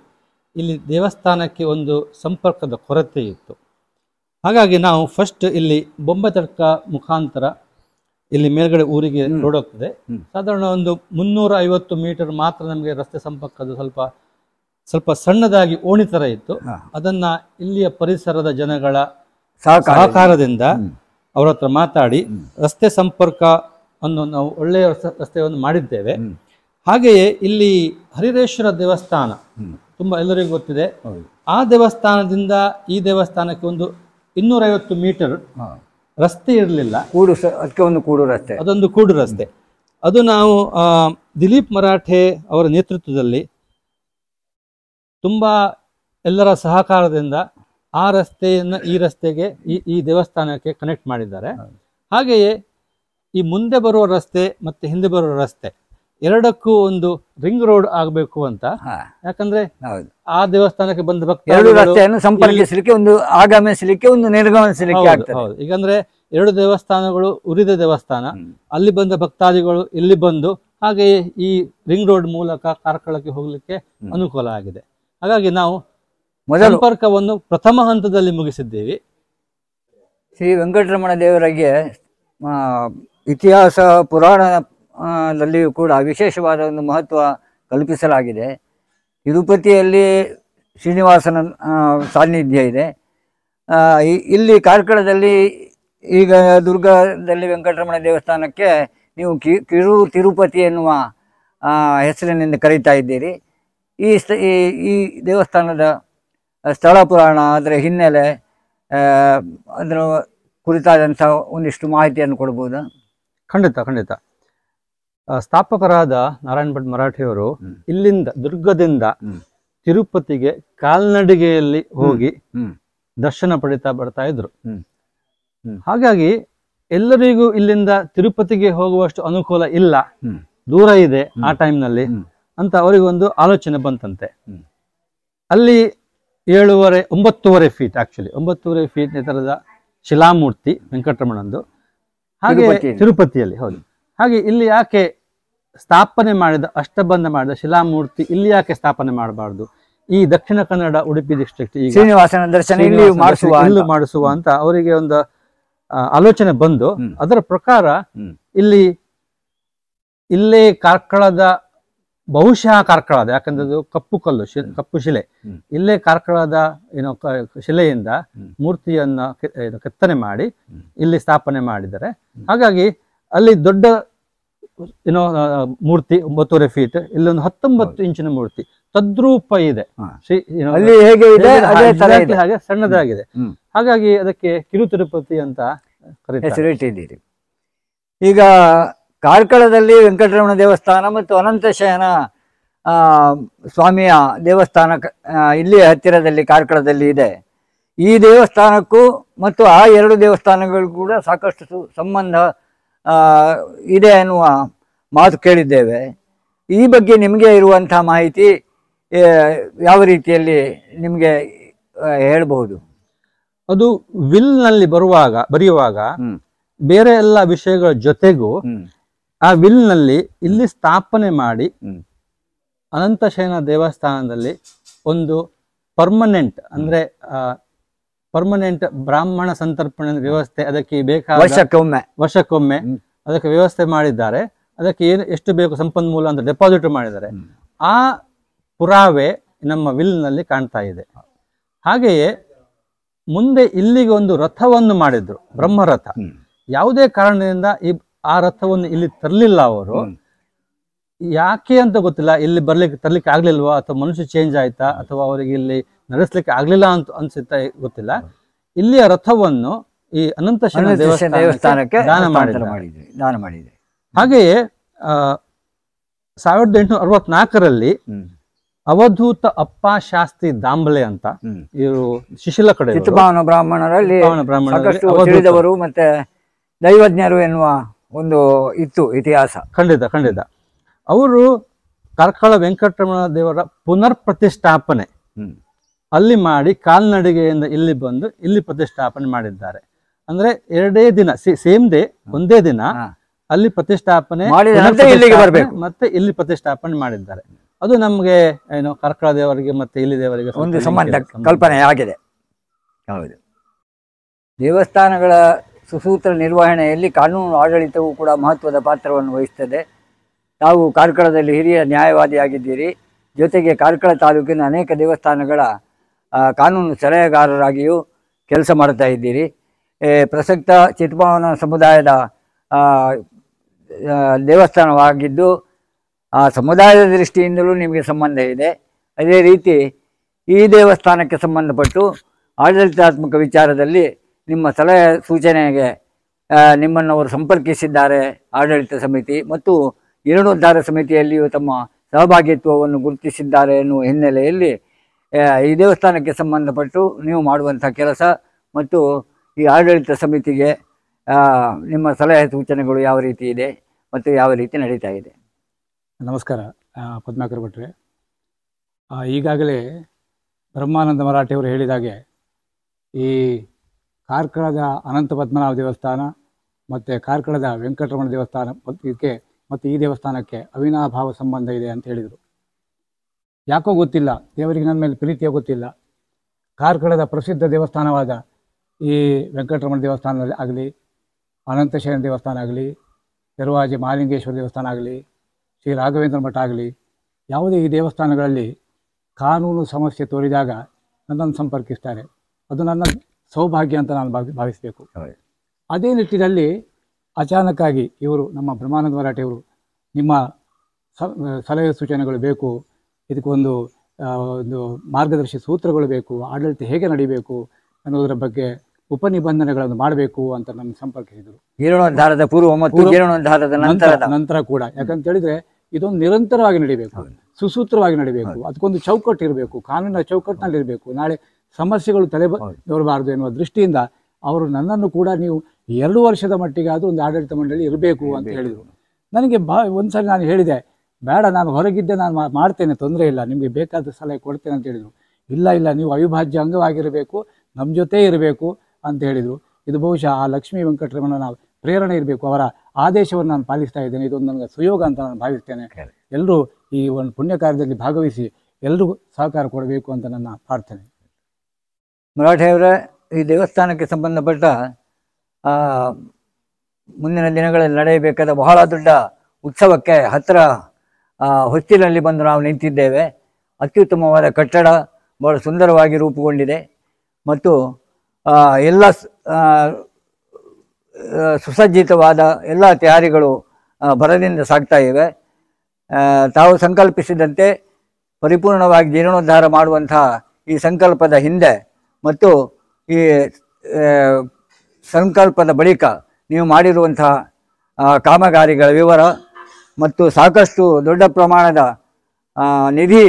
ಇಲ್ಲಿ ದೇವಸ್ಥಾನಕ್ಕೆ ಒಂದು ಸಂಪರ್ಕದ ಕೊರತೆ ಇತ್ತು. ಹಾಗಾಗಿ ನಾವು ಫಸ್ಟ್ ಇಲ್ಲಿ ಬೊಂಬೆತಡ್ಕ ಮುಖಾಂತರ ಇಲ್ಲಿ ಮೇಲ್ಗಡೆ ಊರಿಗೆ ರೋಡ್ ಹೋಗ್ತದೆ. ಸಾಧಾರಣ ಒಂದು 350 ಮೀಟರ್ ಮಾತ್ರ ನಮಗೆ ರಸ್ತೆ ಸಂಪರ್ಕದ ಸ್ವಲ್ಪ ಸಣ್ಣದಾಗಿ ಓಣಿ ಥರ ಇತ್ತು. ಅದನ್ನು ಇಲ್ಲಿಯ ಪರಿಸರದ ಜನಗಳ ಸಹಕಾರದಿಂದ ಅವರ ಹತ್ರ ಮಾತಾಡಿ ರಸ್ತೆ ಸಂಪರ್ಕ ಅನ್ನು ನಾವು ಒಳ್ಳೆಯ ರಸ್ತೆಯನ್ನು ಮಾಡಿದ್ದೇವೆ. ಹಾಗೆಯೇ ಇಲ್ಲಿ ಹರಿಹರೇಶ್ವರ ದೇವಸ್ಥಾನ ತುಂಬ ಎಲ್ಲರಿಗೂ ಗೊತ್ತಿದೆ. ಆ ದೇವಸ್ಥಾನದಿಂದ ಈ ದೇವಸ್ಥಾನಕ್ಕೆ ಒಂದು 250 ಮೀಟರ್ ರಸ್ತೆ ಇರಲಿಲ್ಲ. ಅದೊಂದು ಕೂಡು ರಸ್ತೆ. ಅದು ನಾವು ದಿಲೀಪ್ ಮರಾಠೆ ಅವರ ನೇತೃತ್ವದಲ್ಲಿ ತುಂಬ ಎಲ್ಲರ ಸಹಕಾರದಿಂದ ಆ ರಸ್ತೆಯನ್ನು ಈ ರಸ್ತೆಗೆ ಈ ದೇವಸ್ಥಾನಕ್ಕೆ ಕನೆಕ್ಟ್ ಮಾಡಿದ್ದಾರೆ. ಹಾಗೆಯೇ ಈ ಮುಂದೆ ಬರುವ ರಸ್ತೆ ಮತ್ತು ಹಿಂದೆ ಬರುವ ರಸ್ತೆ ಎರಡಕ್ಕೂ ಒಂದು ರಿಂಗ್ ರೋಡ್ ಆಗಬೇಕು ಅಂತ. ಯಾಕಂದ್ರೆ ಆ ದೇವಸ್ಥಾನಕ್ಕೆ ಬಂದ ಭಕ್ತರನ್ನು ಸಂಪರ್ಕಿಸಲಿಕ್ಕೆ, ಒಂದು ಆಗಮಿಸಲಿಕ್ಕೆ, ಒಂದು ನಿರ್ಗಮಿಸಲಿಕ್ಕೆ ಆಗ್ತದೆ. ಹೌದು. ಈಗಂದ್ರೆ ಎರಡು ದೇವಸ್ಥಾನಗಳು ಉರಿದ ದೇವಸ್ಥಾನ, ಅಲ್ಲಿ ಬಂದ ಭಕ್ತಾದಿಗಳು ಇಲ್ಲಿ ಬಂದು ಹಾಗೆಯೇ ಈ ರಿಂಗ್ ರೋಡ್ ಮೂಲಕ ಕಾರ್ಕಳಕ್ಕೆ ಹೋಗ್ಲಿಕ್ಕೆ ಅನುಕೂಲ ಆಗಿದೆ. ಹಾಗಾಗಿ ನಾವು ಸಂಪರ್ಕವನ್ನು ಪ್ರಥಮ ಹಂತದಲ್ಲಿ ಮುಗಿಸಿದ್ದೇವೆ. ಶ್ರೀ ವೆಂಕಟರಮಣ ದೇವರಿಗೆ ಇತಿಹಾಸ ಪುರಾಣದಲ್ಲಿಯೂ ಕೂಡ ವಿಶೇಷವಾದ ಒಂದು ಮಹತ್ವ ಕಲ್ಪಿಸಲಾಗಿದೆ. ತಿರುಪತಿಯಲ್ಲಿ ಶ್ರೀನಿವಾಸನ ಸಾನ್ನಿಧ್ಯ ಇದೆ. ಇಲ್ಲಿ ಕಾರ್ಕಳದಲ್ಲಿ ಈಗ ದುರ್ಗದಲ್ಲಿ ವೆಂಕಟರಮಣ ದೇವಸ್ಥಾನಕ್ಕೆ ನೀವು ಕಿರು ತಿರುಪತಿ ಎನ್ನುವ ಹೆಸರಿನಿಂದ ಕರೀತಾ ಇದ್ದೀರಿ. ಈ ದೇವಸ್ಥಾನದ ಸ್ಥಳ ಪುರಾಣ, ಅದರ ಹಿನ್ನೆಲೆ, ಅದರ ಕುರಿತಾದಂಥ ಒಂದಿಷ್ಟು ಮಾಹಿತಿಯನ್ನು ಕೊಡ್ಬೋದಾ? ಖಂಡಿತ. ಸ್ಥಾಪಕರಾದ ನಾರಾಯಣ ಭಟ್ ಮರಾಠಿಯವರು ಇಲ್ಲಿಂದ ದುರ್ಗದಿಂದ ತಿರುಪತಿಗೆ ಕಾಲ್ನಡಿಗೆಯಲ್ಲಿ ಹೋಗಿ ದರ್ಶನ ಪಡಿತಾ ಬರ್ತಾ ಇದ್ರು. ಹಾಗಾಗಿ ಎಲ್ಲರಿಗೂ ಇಲ್ಲಿಂದ ತಿರುಪತಿಗೆ ಹೋಗುವಷ್ಟು ಅನುಕೂಲ ಇಲ್ಲ, ದೂರ ಇದೆ ಆ ಟೈಮ್ನಲ್ಲಿ ಅಂತ ಅವರಿಗೊಂದು ಆಲೋಚನೆ ಬಂತಂತೆ. ಅಲ್ಲಿ 9.5 ಫೀಟ್, ಆಕ್ಚುಲಿ 9.5 ಫೀಟ್ ಎತ್ತರದ ಶಿಲಾಮೂರ್ತಿ ವೆಂಕಟರಮಣಂದು ಹಾಗೆ ತಿರುಪತಿಯಲ್ಲಿ. ಹೌದು. ಹಾಗೆ ಇಲ್ಲಿ ಯಾಕೆ ಸ್ಥಾಪನೆ ಮಾಡಿದ ಅಷ್ಟಬಂಧ ಮಾಡಿದ ಶಿಲಾಮೂರ್ತಿ ಇಲ್ಲಿ ಯಾಕೆ ಸ್ಥಾಪನೆ ಮಾಡಬಾರ್ದು, ಈ ದಕ್ಷಿಣ ಕನ್ನಡ ಉಡುಪಿ ಡಿಸ್ಟ್ರಿಕ್ಟ್ ಈಗ ಶ್ರೀನಿವಾಸನ ದರ್ಶನ ಇಲ್ಲಿ ಮಾಡಿಸುವ ಅಂತ ಅವರಿಗೆ ಒಂದು ಆಲೋಚನೆ ಬಂದು, ಅದರ ಪ್ರಕಾರ ಇಲ್ಲೇ ಕಾರ್ಕಳದ, ಬಹುಶಃ ಕಾರ್ಕಳದ, ಯಾಕಂದ್ರೆ ಅದು ಕಪ್ಪು ಶಿಲೆ, ಇಲ್ಲೇ ಕಾರ್ಕಳದ ಶಿಲೆಯಿಂದ ಮೂರ್ತಿಯನ್ನ ಕೆತ್ತನೆ ಮಾಡಿ ಇಲ್ಲಿ ಸ್ಥಾಪನೆ ಮಾಡಿದ್ದಾರೆ. ಹಾಗಾಗಿ ಅಲ್ಲಿ ದೊಡ್ಡ ಮೂರ್ತಿ 9.5 ಫೀಟ್, ಇಲ್ಲೊಂದು 19 ಇಂಚಿನ ಮೂರ್ತಿ ತದ್ರೂಪ ಇದೆ, ಹಾಗೆ ಸಣ್ಣದಾಗಿದೆ. ಹಾಗಾಗಿ ಅದಕ್ಕೆ ಕಿರು ತಿರುಪತಿ ಅಂತ ಹೆಸರಿಟ್ಟಿದ್ದೀರಿ. ಈಗ ಕಾರ್ಕಳದಲ್ಲಿ ವೆಂಕಟರಮಣ ದೇವಸ್ಥಾನ ಮತ್ತು ಅನಂತಶಯನ ಸ್ವಾಮಿಯ ದೇವಸ್ಥಾನ ಇಲ್ಲಿ ಹತ್ತಿರದಲ್ಲಿ ಕಾರ್ಕಳದಲ್ಲಿ ಇದೆ. ಈ ದೇವಸ್ಥಾನಕ್ಕೂ ಮತ್ತು ಆ ಎರಡು ದೇವಸ್ಥಾನಗಳು ಕೂಡ ಸಾಕಷ್ಟು ಸಂಬಂಧ ಇದೆ ಅನ್ನುವ ಮಾತು ಕೇಳಿದ್ದೇವೆ. ಈ ಬಗ್ಗೆ ನಿಮಗೆ ಇರುವಂಥ ಮಾಹಿತಿ ಯಾವ ರೀತಿಯಲ್ಲಿ ನಿಮಗೆ ಹೇಳ್ಬಹುದು? ಅದು ವಿಲ್ನಲ್ಲಿ ಬರೆಯುವಾಗ ಬೇರೆ ಎಲ್ಲ ವಿಷಯಗಳ ಜೊತೆಗೂ ಆ ವಿಲ್ನಲ್ಲಿ ಇಲ್ಲಿ ಸ್ಥಾಪನೆ ಮಾಡಿ ಅನಂತಶಯನ ದೇವಸ್ಥಾನದಲ್ಲಿ ಒಂದು ಪರ್ಮನೆಂಟ್ ಬ್ರಾಹ್ಮಣ ಸಂತರ್ಪಣೆ ವ್ಯವಸ್ಥೆ ಅದಕ್ಕೆ ಬೇಕಾದ ವರ್ಷಕ್ಕೊಮ್ಮೆ ಅದಕ್ಕೆ ವ್ಯವಸ್ಥೆ ಮಾಡಿದ್ದಾರೆ. ಅದಕ್ಕೆ ಎಷ್ಟು ಬೇಕು ಸಂಪನ್ಮೂಲ ಅಂತ ಡೆಪಾಸಿಟ್ ಮಾಡಿದ್ದಾರೆ. ಆ ಪುರಾವೆ ನಮ್ಮ ವಿಲ್ನಲ್ಲಿ ಕಾಣ್ತಾ ಇದೆ. ಹಾಗೆಯೇ ಮುಂದೆ ಇಲ್ಲಿಗೆ ಒಂದು ರಥವನ್ನು ಮಾಡಿದ್ರು, ಬ್ರಹ್ಮರಥ. ಯಾವುದೇ ಕಾರಣದಿಂದ ಆ ರಥವನ್ನು ಇಲ್ಲಿ ತರಲಿಲ್ಲ ಅವರು. ಯಾಕೆ ಅಂತ ಗೊತ್ತಿಲ್ಲ. ಇಲ್ಲಿ ತರ್ಲಿಕ್ಕೆ ಆಗ್ಲಿಲ್ವಾ, ಅಥವಾ ಮನುಷ್ಯ ಚೇಂಜ್ ಆಯ್ತಾ, ಅಥವಾ ಅವರಿಗೆ ಇಲ್ಲಿ ನಡೆಸ್ಲಿಕ್ಕೆ ಆಗ್ಲಿಲ್ಲ ಅಂತ ಅನ್ಸುತ್ತಾ ಗೊತ್ತಿಲ್ಲ. ಇಲ್ಲಿಯ ರಥವನ್ನು ಈ ಅನಂತಶಯನ ದೇವಸ್ಥಾನಕ್ಕೆ ದಾನ ಮಾಡಿದೆ. ಹಾಗೆಯೇ 1864ರಲ್ಲಿ ಅವಧೂತ ಅಪ್ಪ ಶಾಸ್ತ್ರಿ ದಾಂಬಲೆ ಅಂತ ಇವರು ಶಿಶಿಲ ಕಡೆ ಬ್ರಾಹ್ಮಣರಲ್ಲಿ ತಿಳಿದವರು ಮತ್ತೆ ದೈವಜ್ಞರು ಎನ್ನುವ ಒಂದು ಇತ್ತು ಇತಿಹಾಸ. ಖಂಡಿತ ಅವರು ಕಾರ್ಕಳ ವೆಂಕಟರಮಣ ದೇವರ ಪುನರ್ ಪ್ರತಿಷ್ಠಾಪನೆ ಅಲ್ಲಿ ಮಾಡಿ ಕಾಲ್ನಡಿಗೆಯಿಂದ ಇಲ್ಲಿ ಬಂದು ಇಲ್ಲಿ ಪ್ರತಿಷ್ಠಾಪನೆ ಮಾಡಿದ್ದಾರೆ. ಅಂದ್ರೆ 2 ದಿನ ಸೇಮ್ ಡೇ, ಒಂದೇ ದಿನ ಅಲ್ಲಿ ಪ್ರತಿಷ್ಠಾಪನೆ ಮತ್ತೆ ಇಲ್ಲಿ ಪ್ರತಿಷ್ಠಾಪನೆ ಮಾಡಿದ್ದಾರೆ. ಅದು ನಮ್ಗೆ ಏನು ಕಾರ್ಕಳ ದೇವರಿಗೆ ಮತ್ತೆ ಇಲ್ಲಿ ದೇವರಿಗೆ ಒಂದು ಸಂಬಂಧ ಕಲ್ಪನೆ ಆಗಿದೆ. ಹೌದು. ದೇವಸ್ಥಾನಗಳ ಸುಸೂತ್ರ ನಿರ್ವಹಣೆಯಲ್ಲಿ ಕಾನೂನು ಆಡಳಿತವು ಕೂಡ ಮಹತ್ವದ ಪಾತ್ರವನ್ನು ವಹಿಸುತ್ತದೆ. ತಾವು ಕಾರ್ಕಳದಲ್ಲಿ ಹಿರಿಯ ನ್ಯಾಯವಾದಿಯಾಗಿದ್ದೀರಿ. ಜೊತೆಗೆ ಕಾರ್ಕಳ ತಾಲೂಕಿನ ಅನೇಕ ದೇವಸ್ಥಾನಗಳ ಕಾನೂನು ಸಲಹೆಗಾರರಾಗಿಯೂ ಕೆಲಸ ಮಾಡ್ತಾ ಇದ್ದೀರಿ. ಪ್ರಸಕ್ತ ಚಿತ್ತಭಾವನ ಸಮುದಾಯದ ದೇವಸ್ಥಾನವಾಗಿದ್ದು ಆ ಸಮುದಾಯದ ದೃಷ್ಟಿಯಿಂದಲೂ ನಿಮಗೆ ಸಂಬಂಧ ಇದೆ. ಅದೇ ರೀತಿ ಈ ದೇವಸ್ಥಾನಕ್ಕೆ ಸಂಬಂಧಪಟ್ಟು ಆಡಳಿತಾತ್ಮಕ ವಿಚಾರದಲ್ಲಿ ನಿಮ್ಮ ಸಲಹೆ ಸೂಚನೆಗೆ ನಿಮ್ಮನ್ನು ಸಂಪರ್ಕಿಸಿದ್ದಾರೆ ಆಡಳಿತ ಸಮಿತಿ ಮತ್ತು ಜೀರ್ಣೋದ್ಧಾರ ಸಮಿತಿಯಲ್ಲಿಯೂ ತಮ್ಮ ಸಹಭಾಗಿತ್ವವನ್ನು ಗುರುತಿಸಿದ್ದಾರೆ ಎನ್ನುವ ಹಿನ್ನೆಲೆಯಲ್ಲಿ ಈ ದೇವಸ್ಥಾನಕ್ಕೆ ಸಂಬಂಧಪಟ್ಟು ನೀವು ಮಾಡುವಂಥ ಕೆಲಸ ಮತ್ತು ಈ ಆಡಳಿತ ಸಮಿತಿಗೆ ನಿಮ್ಮ ಸಲಹೆ ಸೂಚನೆಗಳು ಯಾವ ರೀತಿ ಇದೆ ಮತ್ತು ಯಾವ ರೀತಿ ನಡೀತಾ ಇದೆ? ನಮಸ್ಕಾರ ಪದ್ಮಾಕರ್ ಭಟ್ರೆ. ಈಗಾಗಲೇ ಬ್ರಹ್ಮಾನಂದ ಮರಾಠಿಯವರು ಹೇಳಿದಾಗೆ ಈ ಕಾರ್ಕಳದ ಅನಂತ ಪದ್ಮನಾಭ ದೇವಸ್ಥಾನ ಮತ್ತು ಕಾರ್ಕಳದ ವೆಂಕಟರಮಣ ದೇವಸ್ಥಾನ ಮತ್ತು ಈ ದೇವಸ್ಥಾನಕ್ಕೆ ಅವಿನಾಭಾವ ಸಂಬಂಧ ಇದೆ ಅಂತ ಹೇಳಿದರು. ಯಾಕೋ ಗೊತ್ತಿಲ್ಲ, ದೇವರಿಗೆ ನನ್ನ ಮೇಲೆ ಪ್ರೀತಿಯೋ ಗೊತ್ತಿಲ್ಲ. ಕಾರ್ಕಳದ ಪ್ರಸಿದ್ಧ ದೇವಸ್ಥಾನವಾದ ಈ ವೆಂಕಟರಮಣ ದೇವಸ್ಥಾನದಲ್ಲಿ ಆಗಲಿ, ಅನಂತಶಯನ ದೇವಸ್ಥಾನ ಆಗಲಿ, ಪೆರುವಾಜಿ ಮಹಾಲಿಂಗೇಶ್ವರ ದೇವಸ್ಥಾನ ಆಗಲಿ, ಶ್ರೀ ರಾಘವೇಂದ್ರ ಮಠ ಆಗಲಿ, ಯಾವುದೇ ಈ ದೇವಸ್ಥಾನಗಳಲ್ಲಿ ಕಾನೂನು ಸಮಸ್ಯೆ ತೋರಿದಾಗ ನನ್ನನ್ನು ಸಂಪರ್ಕಿಸ್ತಾರೆ. ಅದು ನನ್ನ ಸೌಭಾಗ್ಯ ಅಂತ ನಾನು ಭಾವಿಸಬೇಕು. ಅದೇ ನಿಟ್ಟಿನಲ್ಲಿ ಅಚಾನಕ್ಕಾಗಿ ಇವರು ನಮ್ಮ ಬ್ರಹ್ಮಾನಂದ ಮರಾಠಿಯವರು ನಿಮ್ಮ ಸಲಹೆ ಸೂಚನೆಗಳು ಬೇಕು, ಇದಕ್ಕೊಂದು ಮಾರ್ಗದರ್ಶಿ ಸೂತ್ರಗಳು ಬೇಕು, ಆಡಳಿತ ಹೇಗೆ ನಡೀಬೇಕು ಅನ್ನೋದರ ಬಗ್ಗೆ ಉಪನಿಬಂಧನೆಗಳನ್ನು ಮಾಡಬೇಕು ಅಂತ ನನ್ನ ಸಂಪರ್ಕಿಸಿದರು. ಜೀರ್ಣೋದ್ಧಾರದ ಪೂರ್ವ ಮತ್ತು ಜೀರ್ಣೋದ್ಧಾರದ ನಂತರ ಕೂಡ. ಯಾಕಂತ ಹೇಳಿದ್ರೆ ಇದೊಂದು ನಿರಂತರವಾಗಿ ನಡೀಬೇಕು, ಸುಸೂತ್ರವಾಗಿ ನಡೀಬೇಕು. ಅದಕ್ಕೊಂದು ಚೌಕಟ್ಟು ಇರಬೇಕು, ಕಾನೂನಿನ ಚೌಕಟ್ಟಿನಲ್ಲಿ ಇರಬೇಕು. ನಾಳೆ ಸಮಸ್ಯೆಗಳು ಬರಬಾರದು ಎನ್ನುವ ದೃಷ್ಟಿಯಿಂದ ಅವರು ನನ್ನನ್ನು ಕೂಡ ನೀವು 2 ವರ್ಷದ ಮಟ್ಟಿಗೆ ಆದರೂ ಒಂದು ಆಡಳಿತ ಮಂಡಳಿ ಇರಬೇಕು ಅಂತ ಹೇಳಿದರು. ನನಗೆ ಒಂದ್ಸರಿ ನಾನು ಹೇಳಿದೆ, ಬೇಡ, ನಾನು ಹೊರಗಿದ್ದೆ, ನಾನು ಮಾಡ್ತೇನೆ, ತೊಂದರೆ ಇಲ್ಲ, ನಿಮಗೆ ಬೇಕಾದ ಸಲಹೆ ಕೊಡ್ತೇನೆ ಅಂತ ಹೇಳಿದರು. ಇಲ್ಲ, ನೀವು ಅವಿಭಾಜ್ಯ ಅಂಗವಾಗಿರಬೇಕು, ನಮ್ಮ ಜೊತೆ ಇರಬೇಕು ಅಂತ ಹೇಳಿದರು. ಇದು ಬಹುಶಃ ಆ ಲಕ್ಷ್ಮೀ ವೆಂಕಟರಮಣನ ಪ್ರೇರಣೆ ಇರಬೇಕು, ಅವರ ಆದೇಶವನ್ನು ನಾನು ಪಾಲಿಸ್ತಾ ಇದ್ದೇನೆ. ಇದೊಂದು ನನಗೆ ಸುಯೋಗ ಅಂತ ನಾನು ಭಾವಿಸ್ತೇನೆ. ಎಲ್ಲರೂ ಈ ಒಂದು ಪುಣ್ಯ ಕಾರ್ಯದಲ್ಲಿ ಭಾಗವಹಿಸಿ ಎಲ್ಲರಿಗೂ ಸಹಕಾರ ಕೊಡಬೇಕು ಅಂತ ನನ್ನ ಪ್ರಾರ್ಥನೆ. ಮರಾಠಿಯವರೇ, ಈ ದೇವಸ್ಥಾನಕ್ಕೆ ಸಂಬಂಧಪಟ್ಟ ಮುಂದಿನ ದಿನಗಳಲ್ಲಿ ನಡೆಯಬೇಕಾದ ಬಹಳ ದೊಡ್ಡ ಉತ್ಸವಕ್ಕೆ ಹತ್ತಿರ ಹೊಸ್ತಿಲಲ್ಲಿ ಬಂದು ನಾವು ನಿಂತಿದ್ದೇವೆ. ಅತ್ಯುತ್ತಮವಾದ ಕಟ್ಟಡ, ಬಹಳ ಸುಂದರವಾಗಿ ರೂಪುಗೊಂಡಿದೆ ಮತ್ತು ಎಲ್ಲ ಸುಸಜ್ಜಿತವಾದ ಎಲ್ಲ ತಯಾರಿಗಳು ಭರದಿಂದ ಸಾಗ್ತಾ ಇವೆ. ತಾವು ಸಂಕಲ್ಪಿಸಿದಂತೆ ಪರಿಪೂರ್ಣವಾಗಿ ಜೀರ್ಣೋದ್ಧಾರ ಮಾಡುವಂಥ ಈ ಸಂಕಲ್ಪದ ಹಿಂದೆ ಮತ್ತು ಈ ಸಂಕಲ್ಪದ ಬಳಿಕ ನೀವು ಮಾಡಿರುವಂತಹ ಕಾಮಗಾರಿಗಳ ವಿವರ ಮತ್ತು ಸಾಕಷ್ಟು ದೊಡ್ಡ ಪ್ರಮಾಣದ ನಿಧಿ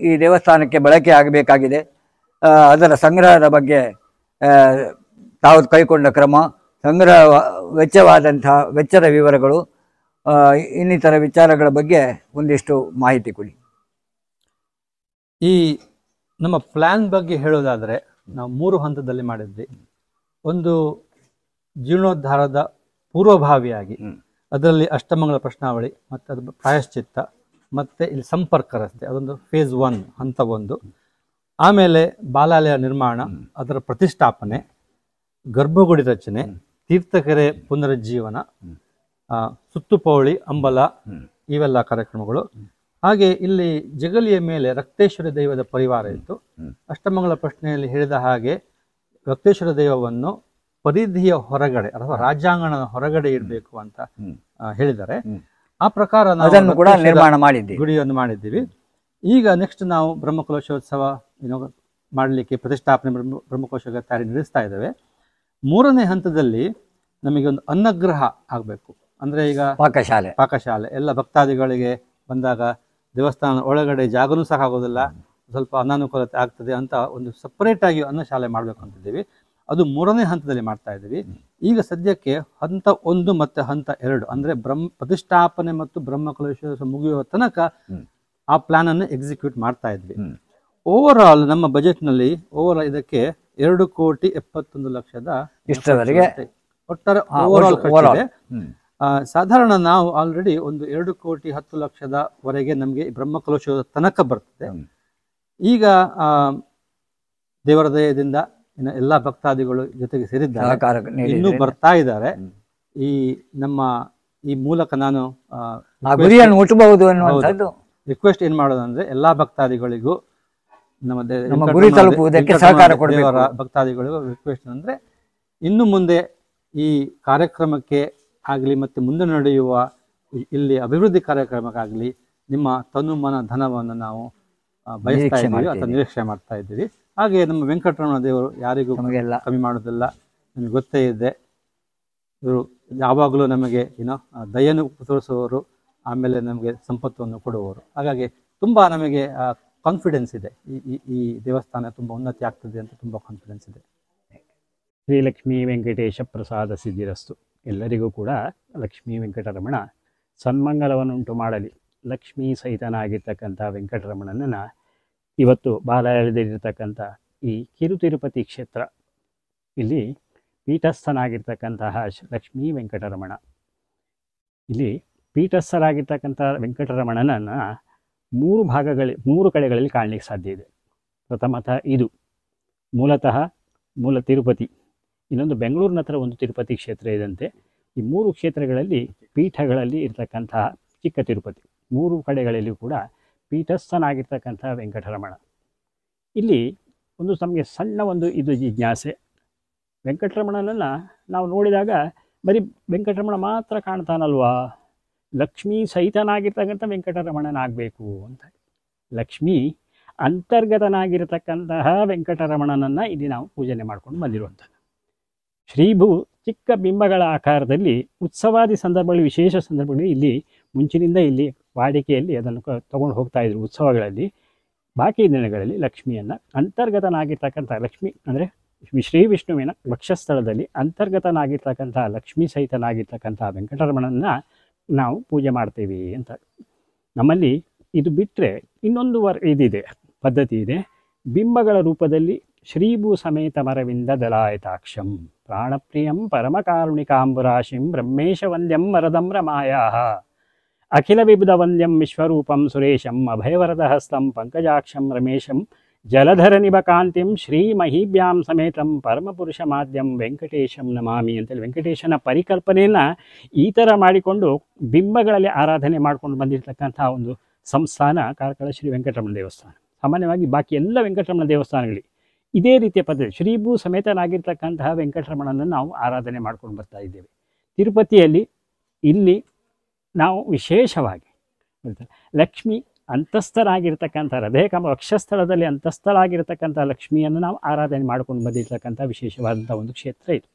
ಈ ದೇವಸ್ಥಾನಕ್ಕೆ ಬಳಕೆ ಆಗಬೇಕಾಗಿದೆ. ಅದರ ಸಂಗ್ರಹದ ಬಗ್ಗೆ ತಾವು ಕೈಗೊಂಡ ಕ್ರಮ, ಸಂಗ್ರಹ ವೆಚ್ಚದ ವಿವರಗಳು, ಇನ್ನಿತರ ವಿಚಾರಗಳ ಬಗ್ಗೆ ಒಂದಿಷ್ಟು ಮಾಹಿತಿ ಕೊಡಿ. ಈ ನಮ್ಮ ಪ್ಲ್ಯಾನ್ ಬಗ್ಗೆ ಹೇಳೋದಾದರೆ ನಾವು 3 ಹಂತದಲ್ಲಿ ಮಾಡಿದ್ವಿ. ಒಂದು ಜೀರ್ಣೋದ್ಧಾರದ ಪೂರ್ವಭಾವಿಯಾಗಿ ಅದರಲ್ಲಿ ಅಷ್ಟಮಂಗಲ ಪ್ರಶ್ನಾವಳಿ ಮತ್ತು ಅದು ಪ್ರಾಯಶ್ಚಿತ್ತ ಮತ್ತು ಇಲ್ಲಿ ಸಂಪರ್ಕ ರಸ್ತೆ, ಅದೊಂದು ಫೇಸ್ 1 ಹಂತ 1. ಆಮೇಲೆ ಬಾಲಾಲಯ ನಿರ್ಮಾಣ, ಅದರ ಪ್ರತಿಷ್ಠಾಪನೆ, ಗರ್ಭಗುಡಿ ರಚನೆ, ತೀರ್ಥಕೆರೆ ಪುನರುಜ್ಜೀವನ, ಸುತ್ತುಪೌಳಿ ಅಂಬಲ, ಇವೆಲ್ಲ ಕಾರ್ಯಕ್ರಮಗಳು. ಹಾಗೆ ಇಲ್ಲಿ ಜಗಲಿಯ ಮೇಲೆ ರಕ್ತೇಶ್ವರ ದೈವದ ಪರಿವಾರ ಇತ್ತು. ಅಷ್ಟಮಂಗಲ ಪ್ರಶ್ನೆಯಲ್ಲಿ ಹೇಳಿದ ಹಾಗೆ ರಕ್ತೇಶ್ವರ ದೈವವನ್ನು ಪರಿಧಿಯ ಹೊರಗಡೆ ಅಥವಾ ರಾಜ್ಯಾಂಗಣದ ಹೊರಗಡೆ ಇಡಬೇಕು ಅಂತ ಹೇಳಿದ್ದಾರೆ. ಆ ಪ್ರಕಾರ ನಾವು ಕೂಡ ನಿರ್ಮಾಣ ಮಾಡಿದ್ದೀವಿ, ಗುಡಿಯನ್ನು ಮಾಡಿದ್ದೀವಿ. ಈಗ ನೆಕ್ಸ್ಟ್ ನಾವು ಬ್ರಹ್ಮಕಲಶೋತ್ಸವ ಮಾಡಲಿಕ್ಕೆ ಪ್ರತಿಷ್ಠಾಪನೆ ಬ್ರಹ್ಮಕಲಶೋತ್ಸವ ತಯಾರಿ ನಡೆಸ್ತಾ ಇದ್ದೇವೆ. 3ನೇ ಹಂತದಲ್ಲಿ ನಮಗೆ ಒಂದು ಅನ್ನಗ್ರಹ ಆಗಬೇಕು. ಅಂದರೆ ಈಗ ಪಾಕಶಾಲೆ ಎಲ್ಲ ಭಕ್ತಾದಿಗಳಿಗೆ ಬಂದಾಗ ದೇವಸ್ಥಾನ ಒಳಗಡೆ ಜಾಗನೂ ಸಹ ಆಗೋದಿಲ್ಲ, ಸ್ವಲ್ಪ ಅನಾನುಕೂಲತೆ ಆಗ್ತದೆ ಅಂತ ಒಂದು ಸಪರೇಟಾಗಿ ಅನ್ನಶಾಲೆ ಮಾಡಬೇಕು ಅಂತಿದ್ದೀವಿ. ಅದು 3ನೇ ಹಂತದಲ್ಲಿ ಮಾಡ್ತಾ ಇದ್ದೀವಿ. ಈಗ ಸದ್ಯಕ್ಕೆ ಹಂತ 1 ಮತ್ತು ಹಂತ 2 ಅಂದರೆ ಪ್ರತಿಷ್ಠಾಪನೆ ಮತ್ತು ಬ್ರಹ್ಮಕಲಶೋತ್ಸವ ಮುಗಿಯುವ ತನಕ ಆ ಪ್ಲಾನ್ ಅನ್ನು ಎಕ್ಸಿಕ್ಯೂಟ್ ಮಾಡ್ತಾ ಇದ್ವಿ. ಓವರ್ ಆಲ್ ನಮ್ಮ ಬಜೆಟ್ನಲ್ಲಿ ಇದಕ್ಕೆ 2,71,00,000 ಇಷ್ಟರವರೆಗೆ ಒಟ್ಟಾರೆ ಓವರ್ ಆಲ್ ಖರ್ಚಿದೆ. ಸಾಧಾರಣ ನಾವು ಆಲ್ರೆಡಿ ಒಂದು 2,10,00,000 ನಮಗೆ ಬ್ರಹ್ಮಕಲಶೋತ್ಸವ ತನಕ ಬರ್ತದೆ. ಈಗ ದೇವರ ದಯದಿಂದ ಇನ್ನು ಎಲ್ಲ ಭಕ್ತಾದಿಗಳು ಜೊತೆಗೆ ಸೇರಿದ್ದಾರೆ, ಇನ್ನೂ ಬರ್ತಾ ಇದ್ದಾರೆ. ಈ ಮೂಲಕ ನಾನು ಮುಟ್ಟಬಹುದು ಅನ್ನುವಂಥದ್ದು ರಿಕ್ವೆಸ್ಟ್ ಏನ್ ಮಾಡೋದಂದ್ರೆ ಎಲ್ಲಾ ಭಕ್ತಾದಿಗಳಿಗೂ ನಮ್ಮ ಗುರಿ ತಲುಪುವುದಕ್ಕೆ ಸಹಕಾರ ಕೊಡಬೇಕು. ಭಕ್ತಾದಿಗಳಿಗೂ ರಿಕ್ವೆಸ್ಟ್ ಅಂದ್ರೆ ಇನ್ನು ಮುಂದೆ ಈ ಕಾರ್ಯಕ್ರಮಕ್ಕೆ ಆಗಲಿ ಮತ್ತೆ ಮುಂದೆ ನಡೆಯುವ ಇಲ್ಲಿ ಅಭಿವೃದ್ಧಿ ಕಾರ್ಯಕ್ರಮಕ್ಕಾಗಲಿ ನಿಮ್ಮ ತನುಮನ ಧನವನ್ನು ನಾವು ಬಯಸ್ತಾ ಇದ್ದೀವಿ ಅಥವಾ ನಿರೀಕ್ಷೆ ಮಾಡ್ತಾ ಇದ್ದೀವಿ. ಹಾಗೆ ನಮ್ಮ ವೆಂಕಟರಮಣ ದೇವರು ಯಾರಿಗೂ ಕಮ್ಮಿ ಮಾಡೋದಿಲ್ಲ, ನಮಗೆ ಗೊತ್ತೇ ಇದೆ. ಇವರು ಯಾವಾಗಲೂ ನಮಗೆ ದಯೆಯನ್ನು ತೋರಿಸುವವರು, ಆಮೇಲೆ ನಮಗೆ ಸಂಪತ್ತನ್ನು ಕೊಡುವವರು. ಹಾಗಾಗಿ ತುಂಬ ನಮಗೆ ಕಾನ್ಫಿಡೆನ್ಸ್ ಇದೆ, ಈ ದೇವಸ್ಥಾನ ತುಂಬ ಉನ್ನತಿ ಆಗ್ತದೆ ಅಂತ ತುಂಬ ಕಾನ್ಫಿಡೆನ್ಸ್ ಇದೆ. ಶ್ರೀ ಲಕ್ಷ್ಮೀ ವೆಂಕಟೇಶ ಪ್ರಸಾದ ಸಿದ್ಧಿರಸ್ತು. ಎಲ್ಲರಿಗೂ ಕೂಡ ಲಕ್ಷ್ಮೀ ವೆಂಕಟರಮಣ ಸನ್ಮಂಗಲವನ್ನುಂಟು ಮಾಡಲಿ. ಲಕ್ಷ್ಮೀ ಸಹಿತನಾಗಿರ್ತಕ್ಕಂಥ ವೆಂಕಟರಮಣನನ್ನು ಇವತ್ತು ಬಾಲಯದಲ್ಲಿರ್ತಕ್ಕಂಥ ಈ ಕಿರುತಿರುಪತಿ ಕ್ಷೇತ್ರ ಇಲ್ಲಿ ಪೀಠಸ್ಥನಾಗಿರ್ತಕ್ಕಂತಹ ಲಕ್ಷ್ಮೀ ವೆಂಕಟರಮಣ, ಇಲ್ಲಿ ಪೀಠಸ್ಥರಾಗಿರ್ತಕ್ಕಂಥ ವೆಂಕಟರಮಣನನ್ನು 3 ಕಡೆಗಳಲ್ಲಿ ಕಾಣಲಿಕ್ಕೆ ಸಾಧ್ಯ ಇದೆ. ಪ್ರಥಮತಃ ಇದು ಮೂಲ ತಿರುಪತಿ, ಇನ್ನೊಂದು ಬೆಂಗಳೂರಿನ ಹತ್ರ ಒಂದು ತಿರುಪತಿ ಕ್ಷೇತ್ರ ಇದಂತೆ. ಈ 3 ಕ್ಷೇತ್ರಗಳಲ್ಲಿ ಪೀಠಗಳಲ್ಲಿ ಇರ್ತಕ್ಕಂತಹ ಚಿಕ್ಕ ತಿರುಪತಿ, 3 ಕಡೆಗಳಲ್ಲಿ ಕೂಡ ಪೀಠಸ್ಥನಾಗಿರ್ತಕ್ಕಂಥ ವೆಂಕಟರಮಣ. ಇಲ್ಲಿ ನಮಗೆ ಸಣ್ಣ ಇದು ಜಿಜ್ಞಾಸೆ. ವೆಂಕಟರಮಣನನ್ನು ನಾವು ನೋಡಿದಾಗ ಬರೀ ವೆಂಕಟರಮಣ ಮಾತ್ರ ಕಾಣ್ತಾನಲ್ವಾ, ಲಕ್ಷ್ಮೀ ಸಹಿತನಾಗಿರ್ತಕ್ಕಂಥ ವೆಂಕಟರಮಣನಾಗಬೇಕು ಅಂತ. ಲಕ್ಷ್ಮೀ ಅಂತರ್ಗತನಾಗಿರ್ತಕ್ಕಂತಹ ವೆಂಕಟರಮಣನನ್ನು ಇಲ್ಲಿ ನಾವು ಪೂಜನೆ ಮಾಡ್ಕೊಂಡು ಬಂದಿರುವಂಥದ್ದು. ಶ್ರೀಭೂ ಚಿಕ್ಕ ಬಿಂಬಗಳ ಆಕಾರದಲ್ಲಿ ಉತ್ಸವಾದಿ ಸಂದರ್ಭಗಳು, ವಿಶೇಷ ಸಂದರ್ಭಗಳು ಇಲ್ಲಿ ಮುಂಚಿನಿಂದ ಇಲ್ಲಿ ವಾಡಿಕೆಯಲ್ಲಿ ಅದನ್ನು ತಗೊಂಡು ಹೋಗ್ತಾ ಇದ್ರು ಉತ್ಸವಗಳಲ್ಲಿ. ಬಾಕಿ ದಿನಗಳಲ್ಲಿ ಲಕ್ಷ್ಮಿಯನ್ನು ಅಂತರ್ಗತನಾಗಿರ್ತಕ್ಕಂಥ ಲಕ್ಷ್ಮಿ ಅಂದರೆ ಶ್ರೀ ವಿಷ್ಣುವಿನ ವಕ್ಷಸ್ಥಳದಲ್ಲಿ ಅಂತರ್ಗತನಾಗಿರ್ತಕ್ಕಂಥ ಲಕ್ಷ್ಮೀ ಸಹಿತನಾಗಿರ್ತಕ್ಕಂಥ ವೆಂಕಟರಮಣನ ನಾವು ಪೂಜೆ ಮಾಡ್ತೀವಿ ಅಂತ. ನಮ್ಮಲ್ಲಿ ಇದು ಬಿಟ್ಟರೆ ಇನ್ನೊಂದು ಇದಿದೆ, ಪದ್ಧತಿ ಇದೆ. ಬಿಂಬಗಳ ರೂಪದಲ್ಲಿ ಶ್ರೀಭೂ ಸಮೇತ ಮರವಿಂದ ದಲಾಯತಾಕ್ಷಂ ಪ್ರಾಣಪ್ರಿಯಂ ಪರಮಕಾರುಣಿಕಾಂಬುರಾಶಿಂ ಬ್ರಹ್ಮೇಶ ವಂದ್ಯಂ ವರದಂ ರಮಾಯಾ ಅಖಿಲ ವಿಬುಧ ವಂದ್ಯಂ ವಿಶ್ವರೂಪಂ ಸುರೇಶಂ ಅಭಯವರದ ಹಸ್ತಂ ಪಂಕಜಾಕ್ಷಂ ರಮೇಶಂ ಜಲಧರ ನಿಭಕಾಂತಿಂ ಶ್ರೀ ಮಹೀಭ್ಯಾಂ ಸಮೇತಂ ಪರಮಪುರುಷ ಮಾಧ್ಯಂ ವೆಂಕಟೇಶಂ ನಮಾಮಿ ಅಂತೇಳಿ ವೆಂಕಟೇಶನ ಪರಿಕಲ್ಪನೆಯನ್ನು ಈ ಥರ ಮಾಡಿಕೊಂಡು ಬಿಂಬಗಳಲ್ಲಿ ಆರಾಧನೆ ಮಾಡ್ಕೊಂಡು ಬಂದಿರತಕ್ಕಂಥ ಒಂದು ಸಂಸ್ಥಾನ ಕಾರ್ಕಳ ಶ್ರೀ ವೆಂಕಟರಮಣ ದೇವಸ್ಥಾನ. ಸಾಮಾನ್ಯವಾಗಿ ಬಾಕಿ ಎಲ್ಲ ವೆಂಕಟರಮಣ ದೇವಸ್ಥಾನಗಳಲ್ಲಿ ಇದೇ ರೀತಿಯ ಪದ್ಧತಿ, ಶ್ರೀಭೂ ಸಮೇತನಾಗಿರ್ತಕ್ಕಂತಹ ವೆಂಕಟರಮಣನನ್ನು ನಾವು ಆರಾಧನೆ ಮಾಡ್ಕೊಂಡು ಬರ್ತಾ ಇದ್ದೇವೆ. ತಿರುಪತಿಯಲ್ಲಿ ಇಲ್ಲಿ ನಾವು ವಿಶೇಷವಾಗಿ ಲಕ್ಷ್ಮಿ ಅಂತಸ್ಥರಾಗಿರ್ತಕ್ಕಂಥ ಹೃದಯಕಮ ವಕ್ಷಸ್ಥಳದಲ್ಲಿ ಅಂತಸ್ಥಳಾಗಿರ್ತಕ್ಕಂಥ ಲಕ್ಷ್ಮಿಯನ್ನು ನಾವು ಆರಾಧನೆ ಮಾಡ್ಕೊಂಡು ಬಂದಿರತಕ್ಕಂಥ ವಿಶೇಷವಾದಂಥ ಒಂದು ಕ್ಷೇತ್ರ ಇದು.